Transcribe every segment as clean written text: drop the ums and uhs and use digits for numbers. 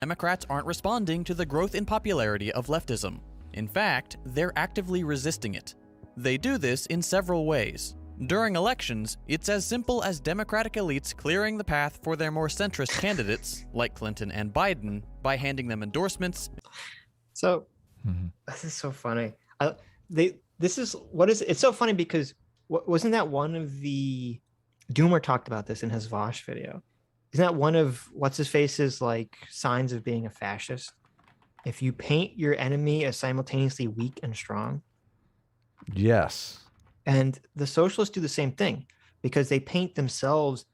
Democrats aren't responding to the growth in popularity of leftism. In fact, they're actively resisting it. They do this in several ways. During elections, it's as simple as Democratic elites clearing the path for their more centrist candidates, like Clinton and Biden, by handing them endorsements. So, this is so funny. It's so funny because wasn't that one of the Doomer talked about this in his Vosh video? Isn't that one of what's his face's like signs of being a fascist? If you paint your enemy as simultaneously weak and strong. Yes. And the socialists do the same thing because they paint themselves,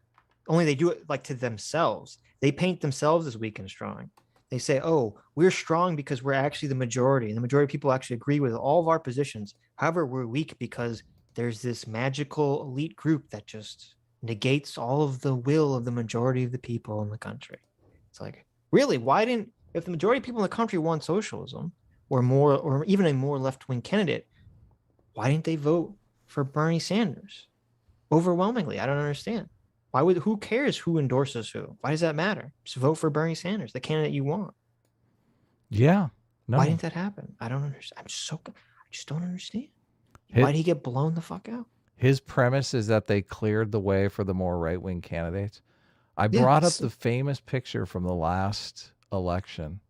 only they do it like to themselves. They paint themselves as weak and strong. They say, oh, we're strong because we're actually the majority. And the majority of people actually agree with all of our positions. However, we're weak because there's this magical elite group that just negates all of the will of the majority of the people in the country. It's like, really, if the majority of people in the country want socialism or even a more left-wing candidate, why didn't they vote for Bernie Sanders? Overwhelmingly, I don't understand. Who cares who endorses who? Why does that matter? Just vote for Bernie Sanders, the candidate you want. Yeah. No. Why didn't that happen? I don't understand. I just don't understand. Why did he get blown the fuck out? His premise is that they cleared the way for the more right-wing candidates. I brought up the famous picture from the last election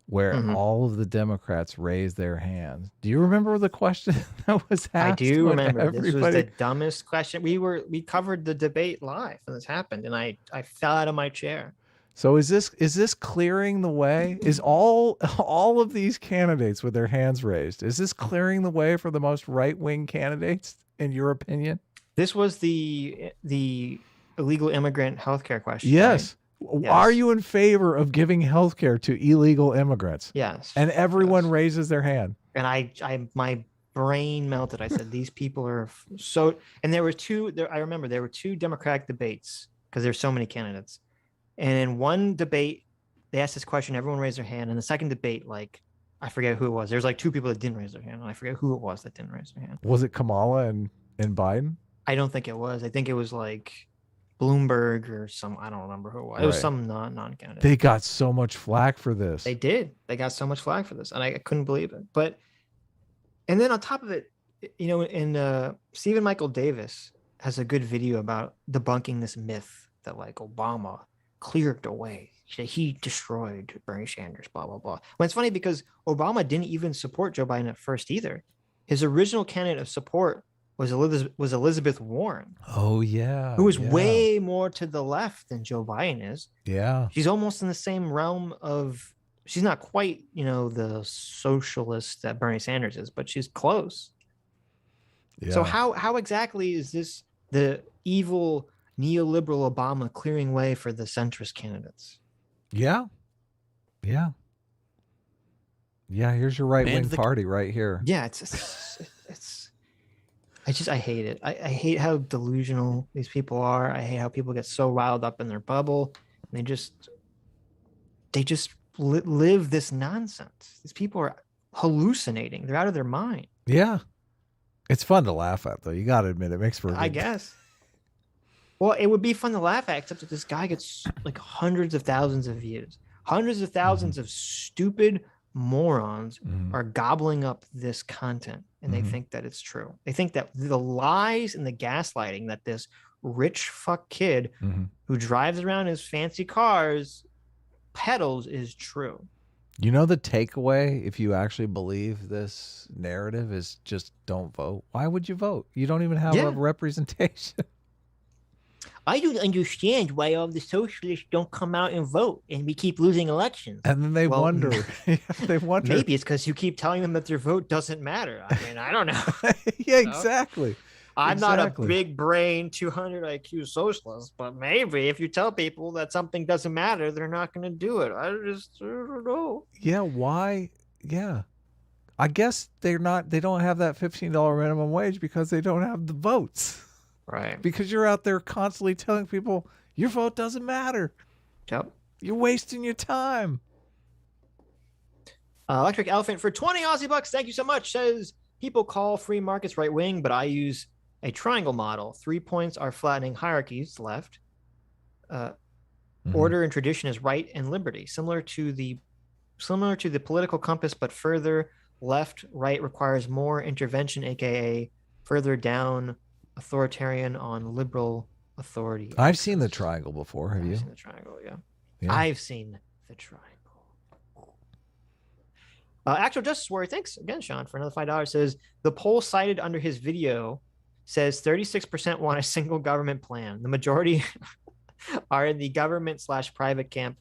where all of the Democrats raised their hands. Do you remember the question that was asked? I do remember. This was the dumbest question. We covered the debate live when this happened, and I fell out of my chair. So is this clearing the way? Is all of these candidates with their hands raised, is this clearing the way for the most right-wing candidates, in your opinion? This was the illegal immigrant healthcare question. Yes. Right? Yes. Are you in favor of giving healthcare to illegal immigrants? Yes. And everyone raises their hand. And my brain melted. I said, these people are so, and there were I remember there were two Democratic debates because there's so many candidates. And in one debate, they asked this question, everyone raised their hand. And the second debate, like, I forget who it was. There's like two people that didn't raise their hand. And I forget who it was that didn't raise their hand. Was it Kamala and Biden? I don't think it was. I think it was like Bloomberg or I don't remember who it was. It was some non-candidate. They got so much flack for this. They did. They got so much flack for this. And I couldn't believe it. And then on top of it, Stephen Michael Davis has a good video about debunking this myth that like Obama cleared the way. He destroyed Bernie Sanders, blah, blah, blah. Well, it's funny because Obama didn't even support Joe Biden at first either. His original candidate of support was Elizabeth Warren. Oh, yeah. Who is way more to the left than Joe Biden is. Yeah. She's almost in the same realm of, she's not quite, the socialist that Bernie Sanders is, but she's close. Yeah. So how exactly is this the evil neoliberal Obama clearing way for the centrist candidates? Yeah. Yeah. Yeah, here's your right-wing party right here. Yeah, I hate it. I hate how delusional these people are. I hate how people get so riled up in their bubble. And they just live this nonsense. These people are hallucinating. They're out of their mind. Yeah. It's fun to laugh at, though. You got to admit, it makes for a good... I guess. Well, it would be fun to laugh at, except that this guy gets like hundreds of thousands of views. Hundreds of thousands of stupid morons are gobbling up this content, and they think that it's true. They think that the lies and the gaslighting that this rich fuck kid who drives around his fancy cars peddles is true. You know, the takeaway, if you actually believe this narrative, is just don't vote. Why would you vote? You don't even have a representation. I don't understand why all the socialists don't come out and vote, and we keep losing elections. And then they wonder. They wonder. Maybe it's because you keep telling them that their vote doesn't matter. I mean, I don't know. Yeah, exactly. I'm not a big brain 200 IQ socialist, but maybe if you tell people that something doesn't matter, they're not going to do it. I don't know. Yeah, why? Yeah. I guess they don't have that $15 minimum wage because they don't have the votes. Right. Because you're out there constantly telling people your vote doesn't matter. Yep. You're wasting your time. Electric Elephant for 20 Aussie bucks. Thank you so much. Says people call free markets right wing, but I use a triangle model. 3 points are flattening hierarchies left. order and tradition is right and liberty, similar to the political compass, but further left, right requires more intervention, aka further down, authoritarian on liberal authority. I've seen the triangle before. Have you? I've seen the triangle, yeah. Yeah. I've seen the triangle. Actual Justice Warrior, thanks again, Sean, for another $5. Says the poll cited under his video says 36% want a single government plan. The majority are in the government/private camp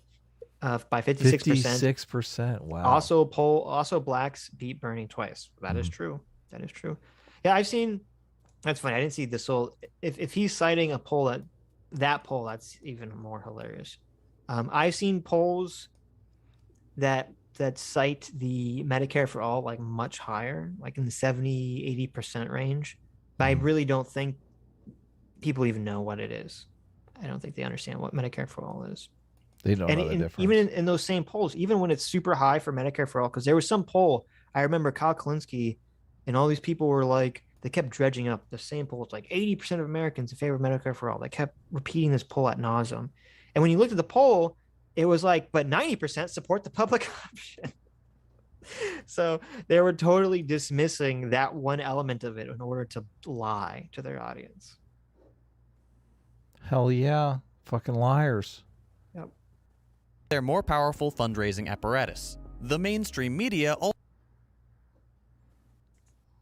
by 56%. 56%. Wow. Also blacks beat burning twice. That is true. That is true. Yeah, I've seen. That's funny. I didn't see this whole. If he's citing a poll that poll, that's even more hilarious. I've seen polls that cite the Medicare for all like much higher, like in the 70-80% range. But I really don't think people even know what it is. I don't think they understand what Medicare for all is. They don't know the difference. Even in those same polls, even when it's super high for Medicare for all, because there was some poll, I remember Kyle Kalinske and all these people were like, they kept dredging up the same poll. It's like 80% of Americans in favor of Medicare for all. They kept repeating this poll ad nauseum. And when you looked at the poll, it was like, but 90% support the public option. So they were totally dismissing that one element of it in order to lie to their audience. Hell yeah. Fucking liars. Yep. Their more powerful fundraising apparatus. The mainstream media also.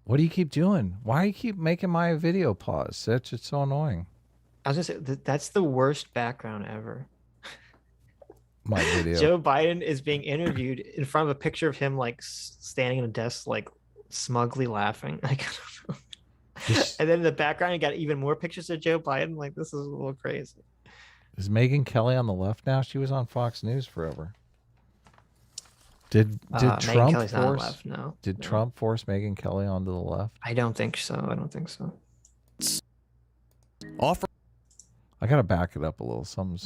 What do you keep doing? Why do you keep making my video pause, Sitch? It's so annoying. I was gonna say that's the worst background ever. My video. Joe Biden is being interviewed in front of a picture of him like standing in a desk, like smugly laughing. Like, and then in the background, you got even more pictures of Joe Biden. Like, this is a little crazy. Is Megyn Kelly on the left now? She was on Fox News forever. Did Trump force? Left, no. Did Trump force Megyn Kelly onto the left? I don't think so. I don't think so. Offer. I gotta back it up a little. Something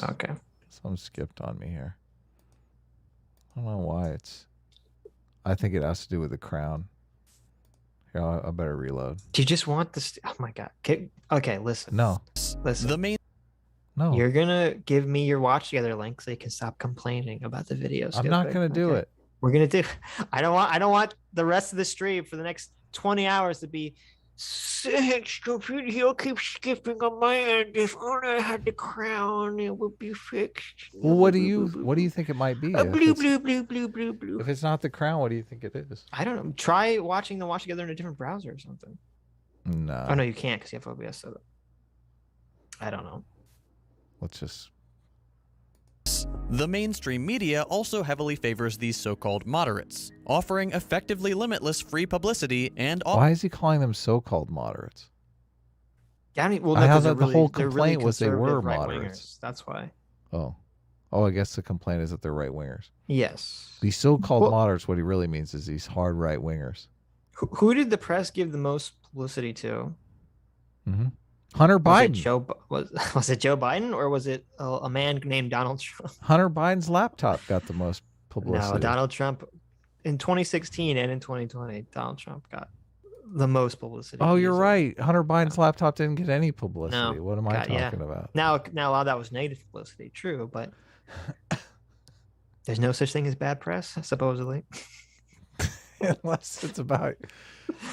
skipped on me here. I don't know why it's. I think it has to do with the crown. Here, I better reload. Do you just want this? Oh my god. Okay, listen. No. Listen. The main. No. You're gonna give me your watch together link so you can stop complaining about the videos. I'm not gonna do it. We're gonna do. I don't want the rest of the stream for the next 20 hours to be. Sitch, the video keeps skipping on my end. If only I had the crown, it would be fixed. Well, what do you think it might be? Blue. If it's not the crown, what do you think it is? I don't know. Try watching the watch together in a different browser or something. No. Oh no, you can't because you have OBS set up. I don't know. Let's just. The mainstream media also heavily favors these so-called moderates, offering effectively limitless free publicity and. Why is he calling them so-called moderates? Yeah, I mean, well, I thought the whole complaint was they were moderates. That's why. Oh, I guess the complaint is that they're right wingers. Yes. These so-called moderates, what he really means is these hard right wingers. Who did the press give the most publicity to? Mm-hmm. Hunter Biden. Was it Joe Biden or was it a man named Donald Trump? Hunter Biden's laptop got the most publicity. No, Donald Trump in 2016 and in 2020, Donald Trump got the most publicity. Oh, you're right. Hunter Biden's laptop didn't get any publicity. No, what am I talking about? Now a lot of that was negative publicity, true, but there's no such thing as bad press, supposedly. Unless it's about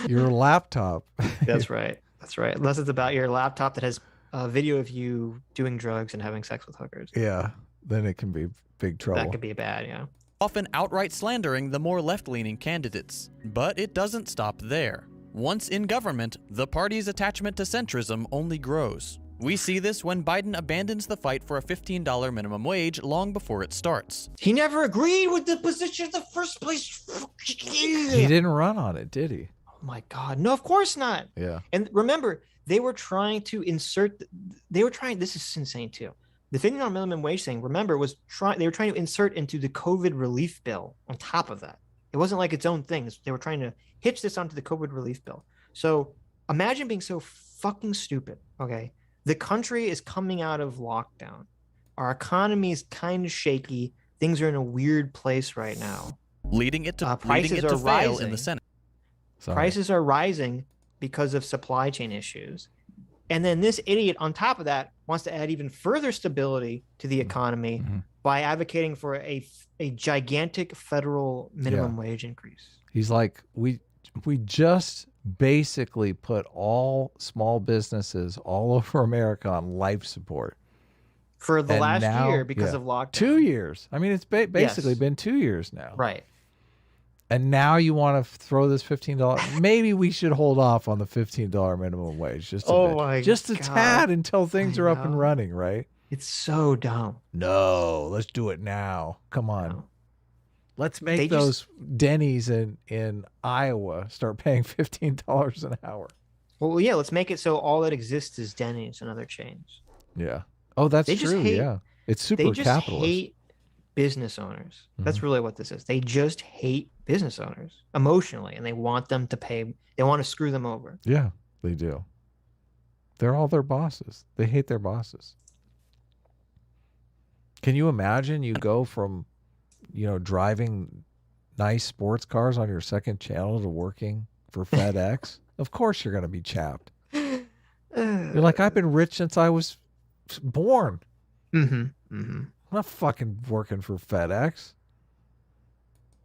your laptop. That's right. That's right. Unless it's about your laptop that has a video of you doing drugs and having sex with hookers. Yeah, then it can be big trouble. That could be bad, yeah. Often outright slandering the more left-leaning candidates. But it doesn't stop there. Once in government, the party's attachment to centrism only grows. We see this when Biden abandons the fight for a $15 minimum wage long before it starts. He never agreed with the position in the first place. He didn't run on it, did he? Oh my God. No, of course not. Yeah. And remember, they were trying to insert, this is insane too. The $15 minimum wage thing, remember, they were trying to insert into the COVID relief bill on top of that. It wasn't like its own thing. They were trying to hitch this onto the COVID relief bill. So imagine being so fucking stupid, okay? The country is coming out of lockdown. Our economy is kind of shaky. Things are in a weird place right now. Leading it to prices are fail rising in the Senate. Prices are rising because of supply chain issues. And then this idiot on top of that wants to add even further stability to the economy by advocating for a gigantic federal minimum wage increase. He's like, we just basically put all small businesses all over America on life support. For the last year because of lockdown. 2 years. I mean, it's basically been 2 years now. Right. And now you want to throw this $15. Maybe we should hold off on the $15 minimum wage just a bit. Just a tad until things are up and running, right? It's so dumb. No, let's do it now. Come on. No. Let's make those Denny's in Iowa start paying $15 an hour. Well, yeah, let's make it so all that exists is Denny's and other chains. Yeah. Oh, that's true. Yeah. It's super capitalist. They just hate business owners. That's really what this is. They just hate business owners emotionally, and they want them to pay. They want to screw them over. Yeah, they do. They're all their bosses. They hate their bosses. Can you imagine you go from, driving nice sports cars on your second channel to working for FedEx? Of course you're going to be chapped. You're like, I've been rich since I was born. I'm not fucking working for FedEx.